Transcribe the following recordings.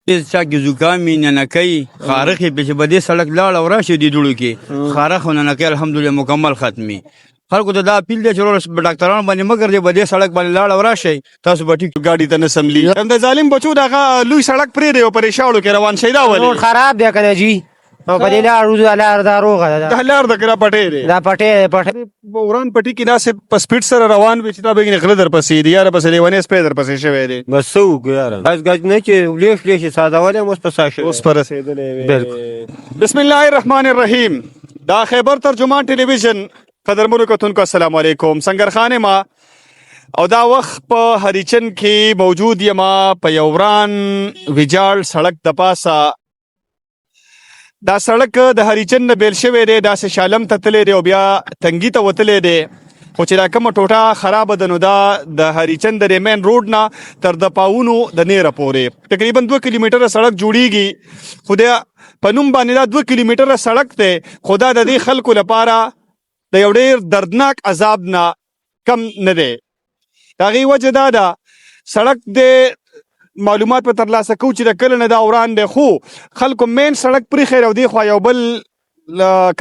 چا کې زکام وي ننکۍ خارښ یې پې چې په دې سړک لاړ او راشي دې دوړو کې خارښ او ننکۍ الحمدلله مکمل ختمي خلکو ته دا اپیل دی چې وروره ډاکټران باندې مه ګرځئ په دې سړک باندې لاړ او راشئ تاسو به ټیک ګاډي ته نه سملی هم د ظالم بچو دغه لوی سړک پرېږدی او پرې شاړو کې روان شئ دا ولې روډ خراب دی کنه جی او په دې لار دا روغه ده دا لار د کرا پټې دی دا پټې وران پټي کې داسې په سپیډ سره روان وي چې دا به غله در پسې دی یاره پسې لیونې سپې در پسې شوی دی بس څه وکړو یاره بس ګج نه چې لیش لیش سادهوالی هم اوس په سا شوی اوس په رسېدلی بسم الله الرحمن الرحیم دا خیبر ترجمان ټلویزیون قدرمنو کتونکو السلام علیکم سنگرخانه ما او دا وخت په هریچن کې موجود یم په یو وران ویجاړ سړک د پاسه دا سړک د هریچن نه بیل شوی دی داسې شالم ته تللی دی او بیا تنګي ته وتلی دی خو چې دا کومه ټوټه خرابه ده نو دا د هریچن د مین روډ نه تر د پاونو د نیره پورې تقریبا 2 کیلومتره سړک جوړیږي خو دا په نوم باندې دا 2 کیلومتره سړک دی خو دا د دې خلکو لپاره د یو ډېر دردناک عذاب نه کم نه دی د هغې وجه دا ده سړک د معلومات په ترلاسه کوو چې د کله نه دا وران دی خو خلکو مین سړک پرېښی او دې خوا یو بل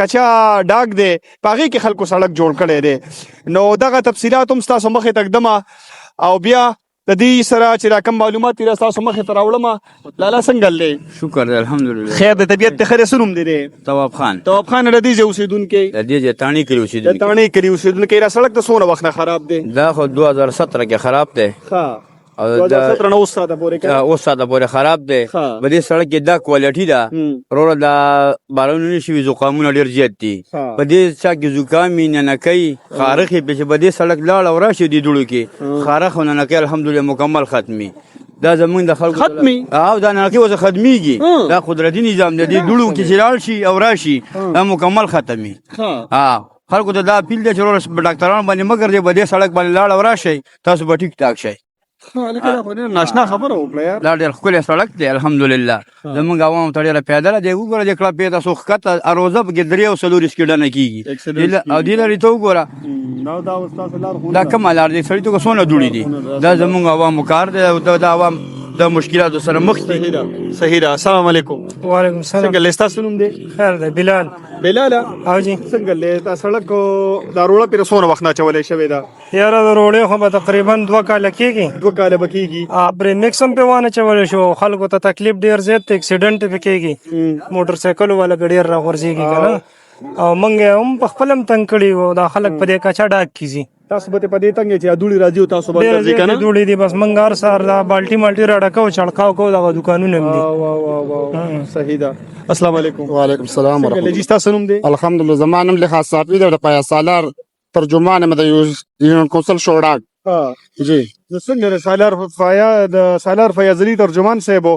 کچا ډاګ دی په هغې کې خلکو سړک جوړ کړی دی نو دغه تفصیلات هم ستاسو مخې ته ږدمه او بیا د دې سره چې دا کوم معلومات دي ستاسو مخې ته راوړمه لالا څنګه دی شکر دی الحمدلله خیر د طبیعت د ښه څه نوم دی تواب خان تواب خان د دې ځای اوسېدونکی د دې ځای تاڼي کلي د اوسېدونکی تاڼۍ کلي اوسېدونکی دا سړک د څونه وخت نه خراب دی دا خو 2017 کې خراب دی ښه او 2017 نه اوس ساته پورې که اوس ساته پورې خراب دی په دې سړک کې دا کوالټي ده وروره دا بارانونه شوي زکامونه ډېر زیات دي په دې چا کې زکام وي ننکۍ خارښ یې پې چې په دې سړک لاړ او راشي دې دوړو کې خارښ او ننکۍ الحمدلله مکمل ختمي دا زمونږ د خلکو ختمي او دا ننکۍ اوس ختمیږي دا قدرتي نظام دی دې دوړو کې چې لاړ شي او راشي دا مکمل ختمي خلکو ته دا اپیل دی چې وروره ډاکټران باندې مه ګرځئ په دې سړک باندې لاړ او راشئ تاسو به ټیک ټاک شئ ناشنا خبره وکړه یار دا ډېر ښکلی سړک دی الحمدلله زمونږ عوامو ته ډېره پیاده ده دی وګوره دې کړپې تاسو ښکته روزه پکې 3 او 4 سکېډنه کېږي او دې لرې ته وګوره دا کومه لار دی سړي ته څونه دوړې دي دا زمونږ عوامو کار دی او دا عوام د مشکلاتو سره مخ دي صحیح ده السلام علیکم وعلیکم السلام څنګه لیستا سنوم دی خیر دی بلال بلال او جی څنګه لیستا سړک دا روړه پرې څونه وخت نه چولې شوی دا یاره د روړې خو به تقریبا 2 کاله کېږي 2 کاله به کېږي پرې میکسم پې وانه چولی شو خلکو ته تکلیف ډېر زیات دی اکسیډنټ پې کېږي موټر سایکلو والا به ډېر راغورځېږي که نه او موږ هم په خپل هم تنګ کړي وو دا خلک په دې کچا ډاک کېږي تاسو به په دې تنګ چې دوړي راځي او تاسو به ګرځئ که نه دوړې دي بس موږ هر سهار دا بالټي مالټي راډکو چړکاو کوو دغه دوکانونه هم دي صحیح ده السلام علیکم وعلیکم السلام ورحمۃ څنګه جی تاسو نوم دی الحمدلله زما نوم لخوا صافي دی د پایا سالار ترجمان یم د یونین کونسل شوړاک جی څنګه د سالار فیاض علي ترجمان صاحب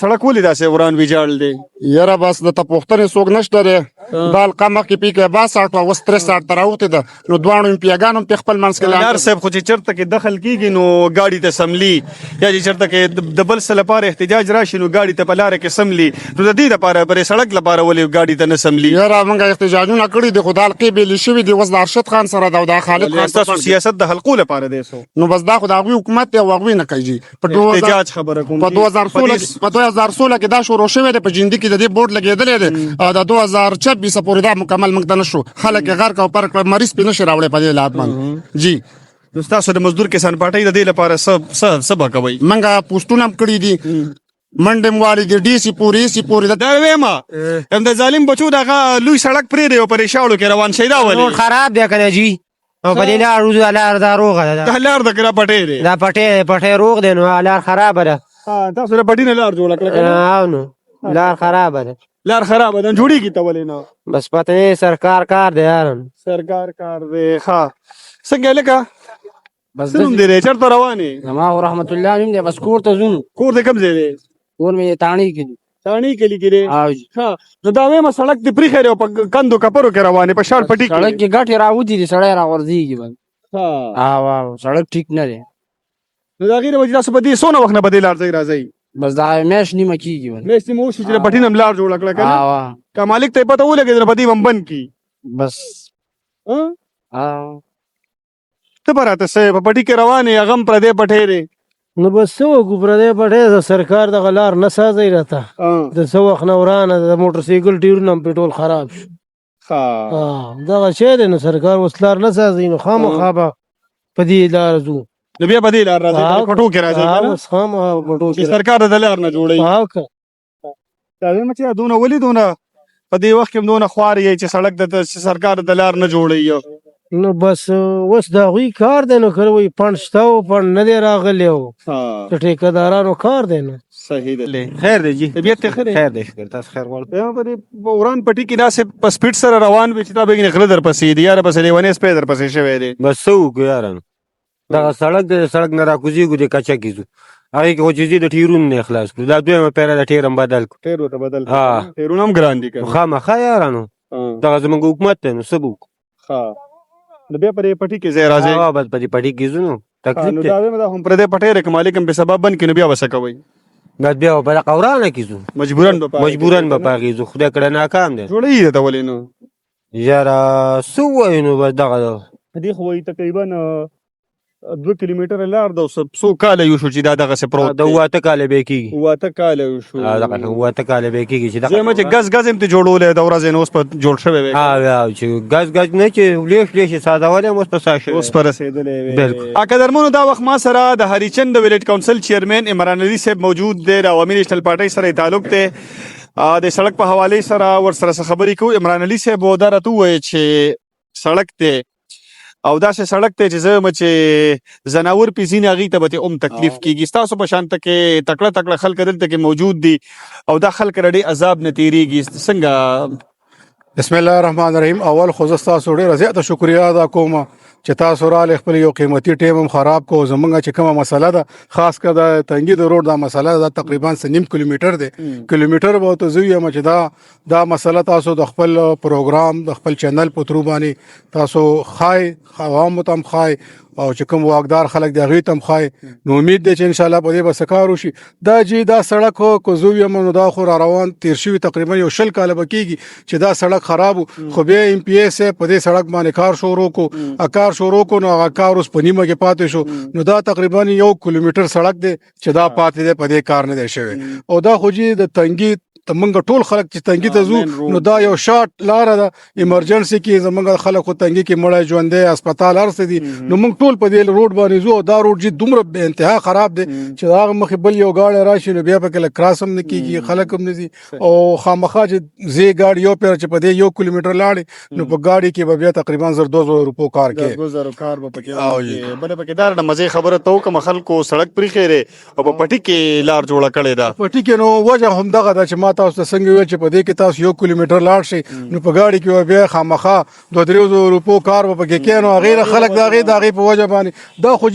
سړک ولې داسې وران ویجاړ دی یاره بس د پوښتنې څوک نشته دی دا القا مخکې پیکه 62 او اوس 63 ته راوتې ده نو دواړو امپیاګانو هم په خپل منځ کې لار صاحب خو چې چېرته کې دخل کېږي نو ګاډي ته سملي یا چې چېرته کې د بل څه لپاره احتجاج راشي نو ګاډي ته په لاره کې سملي نو د دې لپاره پرې سړک لپاره ولې ګاډي ته نه سملي یاره موږ احتجاجونه کړي دي خو دا حلقې بېلې شوي دي اوس د ارشد خان سره ده او د خالد خان ستاسو سیاست د حلقو لپاره دی نو بس دا خو د هغوی حکومت دی او هغوی نه کوي په احتجاج خبره کوم په 2016 کې دا شروع شوی دی په جندي کې د دې بورډ لګېدلی دی او د 2026 پورې دا مکمل موږ ته نه شو خلک یې غرق او پرک مریض پې نشي راوړی په دې حالات باندې جی نو ستاسو د مزدور کسان پارټۍ د دې لپاره څه به کوئ موږ پوسټونه هم کړي دي منډې م والي دي ډي سي پورې دا ویمه هم د ظالم بچو دغه لوی سړک پرېږدی او پرې شاړو کې روان شئ دا ولې روډ خراب دی کنه جی او په دې لار دا روغه ده دا لار د کرا پټې دی دا پټې روغ دی نو لار خرابه ده تاسو د پټي نه لار جوړه کړه او نو لار خرابه ده لار خرابه ده جوړیږي ته ولې نه بس پته نه سرکار کار دی یار سرکار کار دی ښه څنګه لکه بس څه نوم دی چېرته روان یې زما رحمت الله نوم دی بس کور ته ځو کور دې کوم ځای دی کور مې تاڼۍ کې تاڼۍ کلي کې دی او جی ښه نو دا وایم سړک دې پرېښی دی او په کندو کپرو کې روان یې په شاړ پټي سړک کې ګټې راوځي دي سړی راغورځېږي بس ښه او سړک ټیک نه دی نو د هغې د وجې تاسو په دې څونه وخت نه په دې لار ځئ راځئ بس دا میاشت نیمه کېږي بس میاشتې مو وشي چې د پټي نه هم لار جوړه کړه که نه او که مالک ته یې پته ولګېده نو په دې به هم بند کړي بس او ته به راته څه په پټي کې روان یې هغه هم پردی پټی دی نو بس څه وکړو پردی پټی د سرکار دغه لار نه سازی راته د څه وخت نه ورانه د موټر سایکل ټیرونه هم پې ټول خراب شو دغه شی دی نو سرکار اوس لار نه سازی نو خامخا به په دې لاره ځو نو بیا په دې لار راځئ پټو کې راځئ که نه؟ اوس خامخا پټو چې کې سرکار د لار نه جوړوي دا وایم چې دونه ولې دونه په دې وخت کې هم دونه خوار یې چې سړک د سرکار د لار نه جوړوي نو بس اوس د هغوی کار دی نو که وایي پڼ شته و پڼ نه دی راغلی و د ټیکهدارانو کار دی نو صحیح دی خیر دی جی طبیعت ته ښه دی خیر دی شکر تاسو خیر غواړم بیا په دې وران پټي کې داسې په سپیډ سره روان وي چې تا به غله درپسې دي یاره پسې لیونی سپی درپسې شوی دی بس څه وکړو یارانو دغه سړک دی سړک نه راکوزېږو د کچه کې ځو هغې کې خو چې ځي د ټیرونو نه خلاص کړو دا دویمه پیره د ټیر هم بدل کړو ټیر ورته بدل ها. ټیرونه هم ګران دي که نه؟ خامخا یارانو دغه زموږ حکومت دی نو څه به وکړو نو بیا په دې پټي کې ځای راځئ بس په دې پټي کې ځو نو تکلیف نو دی دا وایم دا هم پر دې پټی دی که مالک هم بې سبب بند کړي نو بیا به څه کوئ بس بیا به په دغه ورانه کې ځو مجبورن به مجبورن به په هغې ځو خدای کړه ناکام دی جوړوي درته ولې نو یاره څه ووایو نو بس دغه دې خو وایي تقریبا 2 کیلومتره لار ده اوس څو کاله یو شو چې دا دغسې پروت د 8 کاله به کېږي 8 کاله یو شو دغه 8 کاله به کېږي چې زه یم چې ګز ګز هم ته جوړولی د ورځې نه اوس په جوړ شوی وی چې ګز ګز نه چې لیش لیش سادهوالی هم اوس په سا شوی اوس په رسېدلی وی بالکل قدرمنو دا وخت ما سره د هریچند د ولیج کونسل چیرمین عمران علي صاحب موجود دی د عوامي نیشنل پارټۍ سره یې تعلق دی د سړک په حوالې سره ورسره څه خبرې کوو عمران علي صاحب دا راته ووایه چې سړک دی او داسې سړک دی چې زه یم چې ځناور پې ځینې هغوی ته به ترې هم تکلیف کېږي ستاسو په شانته کې تکړه تکړه خلک دلته کې موجود دي او دا خلک ډېر عذاب نه تېرېږي څنګه بسم الله الرحمن الرحیم اول خو زه ستاسو ډېره زیاته شکریا ادا کوم چې تاسو راغلئ خپل یو قیمتي ټیم هم خراب کو زمونږ چې کومه مسله ده خاص کر د تنګي د روډ دا مسله ده تقریبا 9 کیلومتر دی کیلومتر به ورته زه یم چې دا مسله تاسو د خپل پروګرام د خپل چینل په تھرو باندې تاسو ښایي عوامو ته هم ښایي او چې کوم واکدار خلک دی هغوی ته هم ښایي نو امید دی چې انشاءالله په دې به څه کار وشي دا چې دا سړک که زه ویم نو دا خو را روان تېر شوي تقریبا یو 20 کاله به کېږي چې دا سړک خراب و خو بیا ایم پی ایس په دې سړک باندې کار شروع کړو کار شروع کړو نو هغه کار اوس په نیمه کې پاتې شو نو دا تقریبا 1 کیلومتر سړک دی چې دا پاتې دی په دې کار نه دی شوی او دا خو چې د تنګي موږ ټول خلک چې تنګي ته ځو نو دا یو شارټ لاره ده ایمرجنسي کې زموږ خلک خو تنګي کې مړی ژوندی هسپتال هر څه دي نو موږ ټول په دې روډ باندې ځو او دا روډ چې دومره بې انتها خراب دی چې هغه مخې بل یو ګاډی راشي نو بیا پکې لږ کراس هم نه کېږي خلک هم نه ځي او خامخا چې زی ګاډي یو پیر چې په دې 1 کیلومتر لاړې نو په ګاډي کې به بیا تقریبا 200 روپو کار کوي 200 کار به پکې بله پکې دا ډېره مزې خبره ته وکړم خلکو سړک پرېښی دی او په پټي کې لار جوړه کړې ده پټي کې نو وجه همدغه ده چې ما تاسو ته څنګه ویل چې په دې کې تاسو 1 کیلومتر لاړ شئ نو په ګاډي کې بیا خامخا 200 روپو کار به پکې کوي نو هغې خلک د هغې په وجه باندې دا خو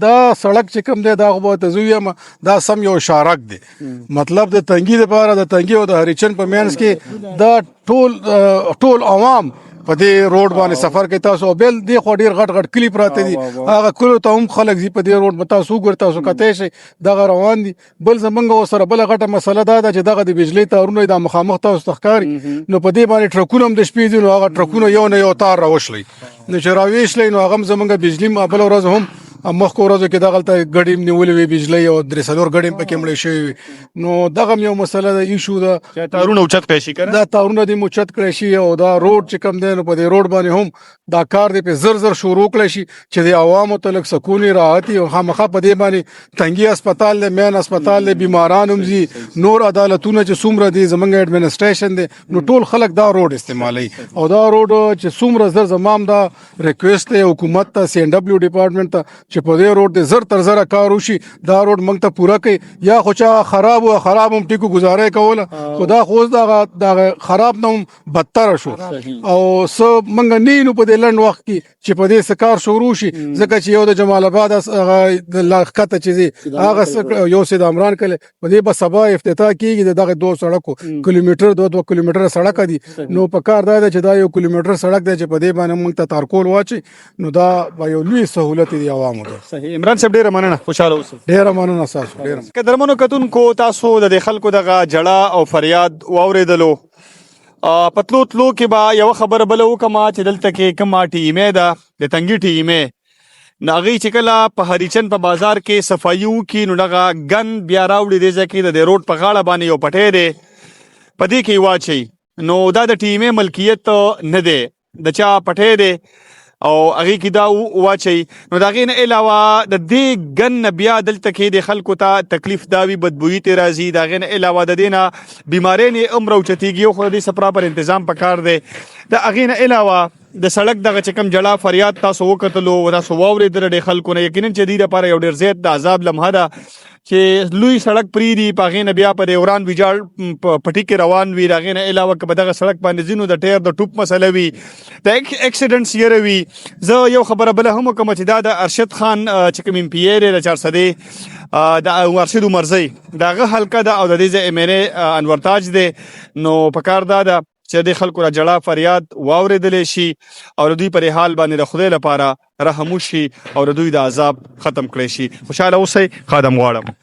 دا سړک چې کوم دی دا خو به ورته زه ویم دا سم یو شارک دی مطلب د تنګي دپاره د تنګي او د هریچند په منځ کې دا ټول عوام په دې روډ باندې سفر کوي تاسو بل دی خو ډیر غټ غټ کلی پراته دي هغه کلو ته هم خلک زی په دې روډ متا سو ګر تاسو کته شي دغه روان دي بل زمنګ سره بل غټه مسله ده چې دغه د بجلی تارونه د مخامخ تاسو تخکاری نو په دې باندې ټرکونه هم د شپې دي نو هغه ټرکونه یو نه یو تار راوښلي نو چې راوښلي نو هغه زمنګ بجلی بل ورځ هم مخکې ورځو کې دغلته ګډې هم نیولې وي بجلی او 3 ګډې هم پکې مړې شوي وي نو دغه یو مسله ده ایشو ده تارونه اوچت کړی شي که دا تارونه دې اوچت کړی شي او دا روډ چې کوم دی نو په دې روډ باندې هم دا کار دی په زر شروع کړی شي چې د عوامو ته لږ سکون راحتي او خامخا په دې باندې تنګي هسپتال دی مین هسپتال دی بیماران هم ځي نور عدالتونه چې څومره دي زمونږ ایډمنسټریشن دی نو ټول خلک دا روډ استعمالوي او دا روډ چې څومره زر زمام دا ریکویسټ دی حکومت ته سی ان ډبلیو ډپارټمنټ ته چې په دې روډ زر تر زره کار وشي دا روډ موږ ته پوره کوي یا خو چا خراب هم ټیکو گزاره کوله خو دا خو دا خراب نه هم بدتر شو او څه موږ نه نو په دې لنډ وخت کې چې په دې څه کار شروع شي ځکه چې یو د جمال آباد د لاښکته چې دی هغه یو سید عمران کله په دې به سبا افتتاح کېږي دغه 2 سړکو کیلومتر 2 کیلومتر سړک دي نو په کار دا چې دا 1 کیلومتر سړک دی چې په دې باندې موږ ته تارکول واچي نو دا یو لوی سہولت دی عوامو ته صحیح عمران صاحب ډیره مننه خوشاله اوسئ ډیره مننه تاسو ډیره قدرمنو کتونکو تاسو د خلکو دغه جړه او فریاد واورېدلو پتلو تلو کې به یو خبر بل وکما چې دلته کې کومه ټیمه ده د تنګي ټیمه نو هغوی چې کله په هریچن په بازار کې صفایي وکړي نو دغه ګن بیا راوړي دې ځای کې د روډ په غاړه باندې یو پټی دی په دې کې واچوي نو دا د ټیمې ملکیت نه دی د چا پټی دی او هغې کې دا واچوي نو د هغې نه علاوه د دې ګن نه بیا دلته کې د خلکو ته تکلیف دا وي بدبویي ترې راځي د هغې نه علاوه د دې نه بیمارۍ نه هم راوچتېږي خو د دې څه پراپر انتظام پکار دی د هغې نه علاوه د سړک دغه چې کوم جړه فریاد تاسو وکتلو تاسو واورېدل د خلکو نه یقینا چې دې لپاره یو ډېر زیات د عذاب لمحه ده چې لوی سړک پرېږدي په هغې نه بیا په د وران ویجاړ پټي کې روان وي د هغې نه علاوه که په دغه سړک باندې ځینو د ټایر د ټوپ مسله وي د اکسیډنټس یره وي زه یو خبره بله هم وکړم چې دا د ارشد خان چې کوم ایم پی ای دی د چارسدې د ارشد عمرزی د هغه حلقه ده او د دې ځای ایم این ای انور تاج دی نو پکار دا ده چې د خلکو را جړه فریاد واورېدلی شي او د دوی پر حال باندې د خدای لپاره رحم وشي او د دوی د عذاب ختم کړی شي خوشحاله اوسئ خادم غواړم